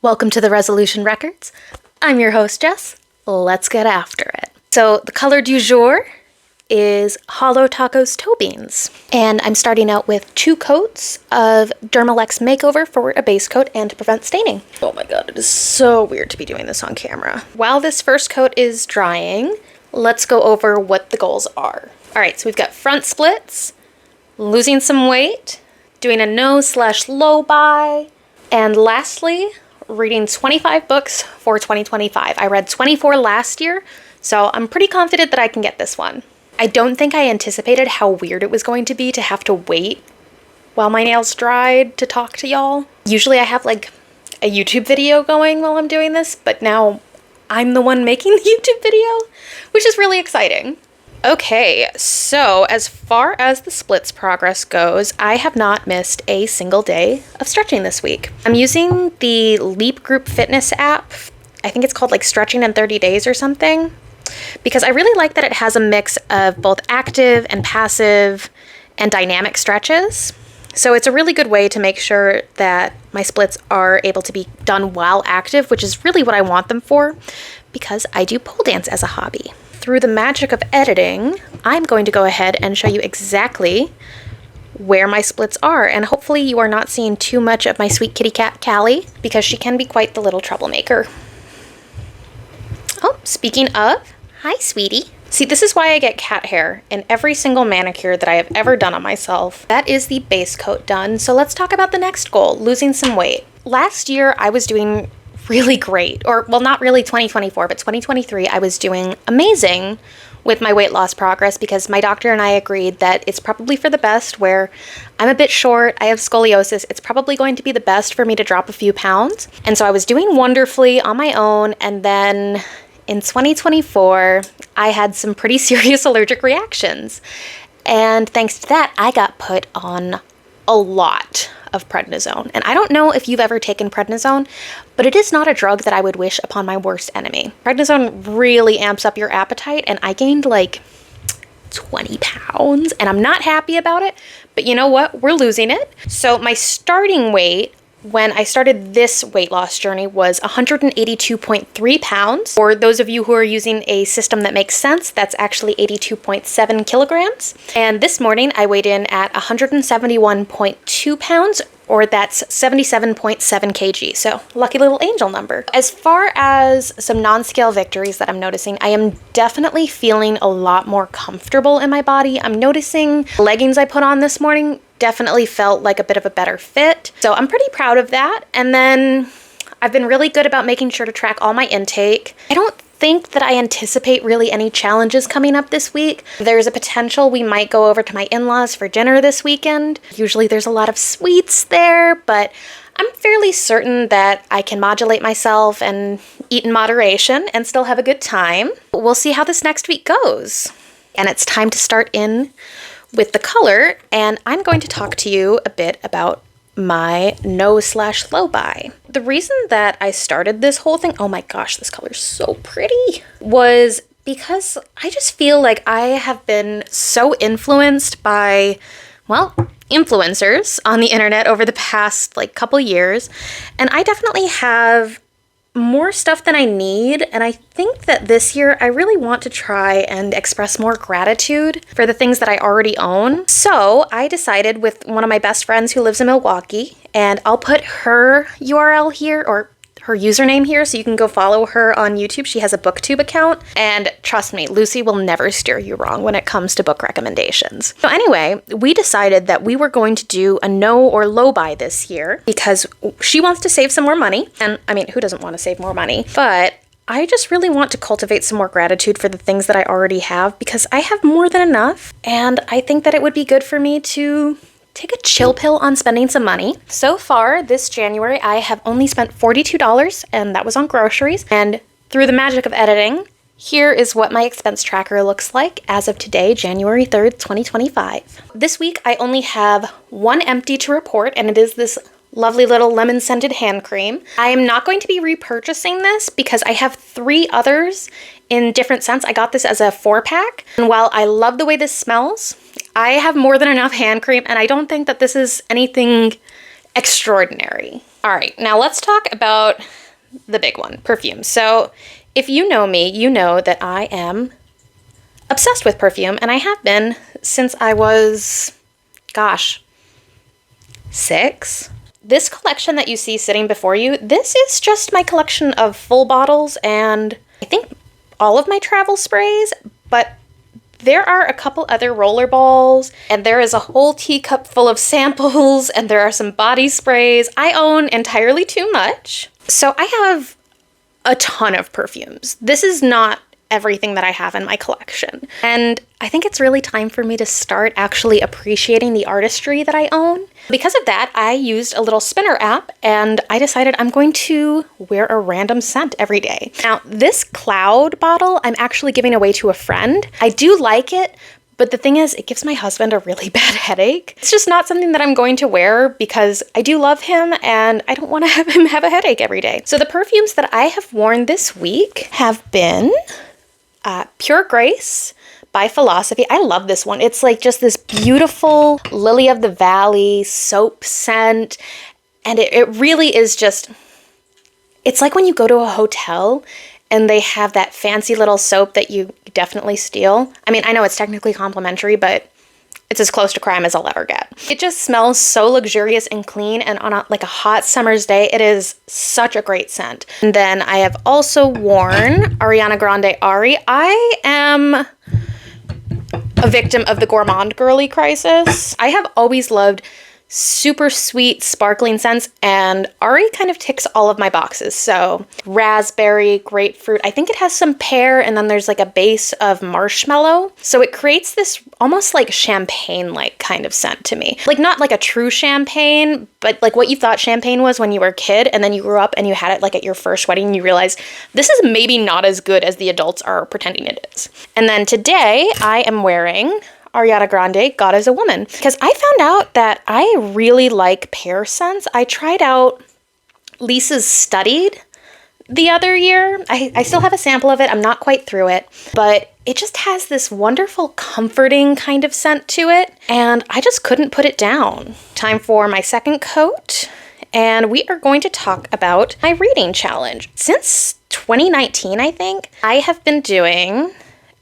Welcome to the Resolution Records. I'm your host, Jess. Let's get after it. So the color du jour is Holo Tacos Toe Beans. And I'm starting out with 2 coats of Dermalex Makeover for a base coat and to prevent staining. Oh my god, it is so weird to be doing this on camera. While this first coat is drying, let's go over what the goals are. Alright, so we've got front splits, losing some weight, doing a no/low buy, and lastly, reading 25 books for 2025. I read 24 last year, so I'm pretty confident that I can get this one. I don't think I anticipated how weird it was going to be to have to wait while my nails dried to talk to y'all. Usually I have like a YouTube video going while I'm doing this, but now I'm the one making the YouTube video, which is really exciting. Okay, so as far as the splits progress goes, I have not missed a single day of stretching this week. I'm using the Leap Group Fitness app. I think it's called like Stretching in 30 Days or something, because I really like that it has a mix of both active and passive and dynamic stretches. So it's a really good way to make sure that my splits are able to be done while active, which is really what I want them for, because I do pole dance as a hobby. Through the magic of editing, I'm going to go ahead and show you exactly where my splits are, and hopefully you are not seeing too much of my sweet kitty cat, Callie, because she can be quite the little troublemaker. Oh, speaking of, hi, sweetie. See, this is why I get cat hair in every single manicure that I have ever done on myself. That is the base coat done, so let's talk about the next goal, losing some weight. Last year, I was doing really great, or well, not really 2024, but 2023, I was doing amazing with my weight loss progress because my doctor and I agreed that it's probably for the best where I'm a bit short, I have scoliosis, it's probably going to be the best for me to drop a few pounds. And so I was doing wonderfully on my own, and then in 2024, I had some pretty serious allergic reactions. And thanks to that, I got put on a lot of prednisone. And I don't know if you've ever taken prednisone, but it is not a drug that I would wish upon my worst enemy. Prednisone really amps up your appetite, and I gained like 20 pounds, and I'm not happy about it, but you know what? We're losing it. So my starting weight when I started this weight loss journey was 182.3 pounds. For those of you who are using a system that makes sense, that's actually 82.7 kilograms. And this morning I weighed in at 171.2 pounds, or that's 77.7 kg. So lucky little angel number. As far as some non-scale victories that I'm noticing, I am definitely feeling a lot more comfortable in my body. I'm noticing the leggings I put on this morning definitely felt like a bit of a better fit. So I'm pretty proud of that. And then I've been really good about making sure to track all my intake. I don't think that I anticipate really any challenges coming up this week. There's a potential we might go over to my in-laws for dinner this weekend. Usually there's a lot of sweets there, but I'm fairly certain that I can modulate myself and eat in moderation and still have a good time. We'll see how this next week goes. And it's time to start in with the color, and I'm going to talk to you a bit about my no/low buy. The reason that I started this whole thing, oh my gosh, this color is so pretty, was because I just feel like I have been so influenced by, well, influencers on the internet over the past like couple years, and I definitely have more stuff than I need, and I think that this year I really want to try and express more gratitude for the things that I already own. So I decided with one of my best friends who lives in Milwaukee, and I'll put her URL here, or her username here, so you can go follow her on YouTube. She has a BookTube account, and trust me, Lucy will never steer you wrong when it comes to book recommendations. So anyway, we decided that we were going to do a no or low buy this year because she wants to save some more money, and I mean, who doesn't want to save more money? But I just really want to cultivate some more gratitude for the things that I already have because I have more than enough, and I think that it would be good for me to take a chill pill on spending some money. So far this January, I have only spent $42, and that was on groceries. And through the magic of editing, here is what my expense tracker looks like as of today, January 3rd, 2025. This week, I only have one empty to report, and it is this lovely little lemon-scented hand cream. I am not going to be repurchasing this because I have 3 others in different scents. I got this as a 4-pack, and while I love the way this smells, I have more than enough hand cream, and I don't think that this is anything extraordinary. All right, now let's talk about the big one, perfume. So if you know me, you know that I am obsessed with perfume, and I have been since I was, gosh, 6. This collection that you see sitting before you, this is just my collection of full bottles and I think all of my travel sprays, but there are a couple other roller balls, and there is a whole teacup full of samples, and there are some body sprays. I own entirely too much. So I have a ton of perfumes. This is not everything that I have in my collection. And I think it's really time for me to start actually appreciating the artistry that I own. Because of that, I used a little spinner app and I decided I'm going to wear a random scent every day. Now, this cloud bottle I'm actually giving away to a friend. I do like it, but the thing is, it gives my husband a really bad headache. It's just not something that I'm going to wear because I do love him and I don't want to have him have a headache every day. So the perfumes that I have worn this week have been Pure Grace by Philosophy. I love this one. It's like just this beautiful lily of the valley soap scent. And it really is just, it's like when you go to a hotel and they have that fancy little soap that you definitely steal. I mean, I know it's technically complimentary, but it's as close to crime as I'll ever get. It just smells so luxurious and clean, and on like a hot summer's day, it is such a great scent. And then I have also worn Ariana Grande Ari. I am a victim of the gourmand girly crisis. I have always loved super sweet, sparkling scents, and Ari kind of ticks all of my boxes. So raspberry, grapefruit, I think it has some pear, and then there's like a base of marshmallow. So it creates this almost like champagne-like kind of scent to me. Like not like a true champagne, but like what you thought champagne was when you were a kid, and then you grew up and you had it like at your first wedding, and you realize this is maybe not as good as the adults are pretending it is. And then today I am wearing Ariana Grande, God is a Woman, because I found out that I really like pear scents. I tried out Lisa's Studied the other year. I still have a sample of it. I'm not quite through it, but it just has this wonderful, comforting kind of scent to it, and I just couldn't put it down. Time for my second coat, and we are going to talk about my reading challenge. Since 2019, I think, I have been doing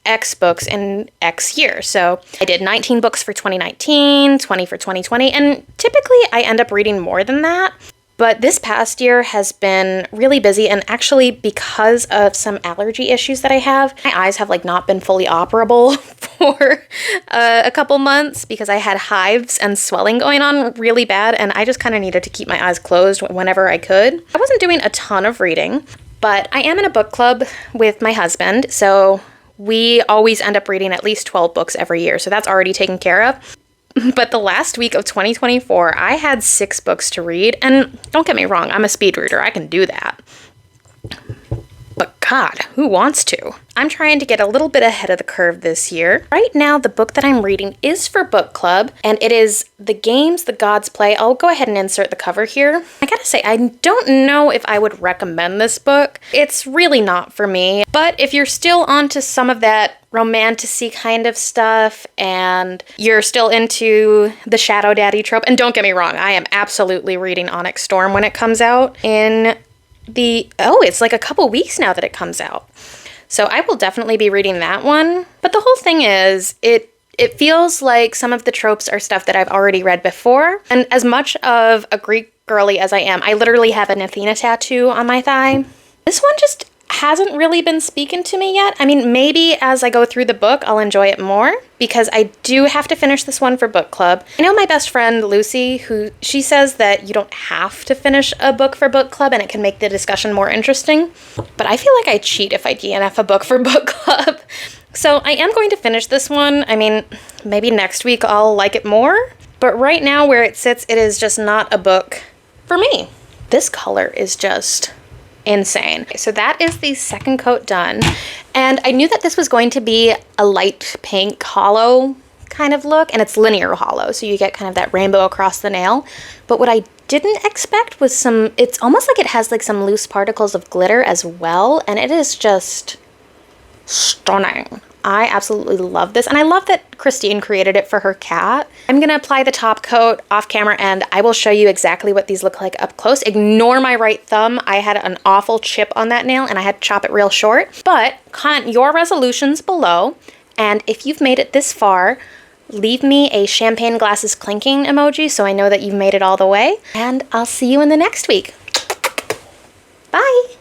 X books in X year. So I did 19 books for 2019, 20 for 2020, and typically I end up reading more than that. But this past year has been really busy, and actually because of some allergy issues that I have, my eyes have like not been fully operable for a couple months because I had hives and swelling going on really bad, and I just kind of needed to keep my eyes closed whenever I could. I wasn't doing a ton of reading, but I am in a book club with my husband, so we always end up reading at least 12 books every year, so that's already taken care of. But the last week of 2024, I had 6 books to read, and don't get me wrong, I'm a speed reader, I can do that. But God, who wants to? I'm trying to get a little bit ahead of the curve this year. Right now, the book that I'm reading is for book club, and it is The Games the Gods Play. I'll go ahead and insert the cover here. I gotta say, I don't know if I would recommend this book. It's really not for me, but if you're still onto some of that romantic-y kind of stuff, and you're still into the Shadow Daddy trope, and don't get me wrong, I am absolutely reading Onyx Storm when it comes out in it's like a couple weeks now that it comes out. So I will definitely be reading that one. But the whole thing is, it feels like some of the tropes are stuff that I've already read before. And as much of a Greek girly as I am, I literally have an Athena tattoo on my thigh. This one just hasn't really been speaking to me yet. I mean, maybe as I go through the book, I'll enjoy it more because I do have to finish this one for book club. I know my best friend Lucy, she says that you don't have to finish a book for book club and it can make the discussion more interesting. But I feel like I cheat if I DNF a book for book club. So I am going to finish this one. I mean, maybe next week I'll like it more. But right now where it sits, it is just not a book for me. This color is just insane. So that is the second coat done. And I knew that this was going to be a light pink hollow kind of look, and it's linear hollow, so you get kind of that rainbow across the nail. But what I didn't expect was it's almost like it has like some loose particles of glitter as well, and it is just stunning. I absolutely love this, and I love that Christine created it for her cat. I'm gonna apply the top coat off camera and I will show you exactly what these look like up close. Ignore my right thumb. I had an awful chip on that nail and I had to chop it real short. But comment your resolutions below, and if you've made it this far, leave me a champagne glasses clinking emoji so I know that you've made it all the way, and I'll see you in the next week. Bye!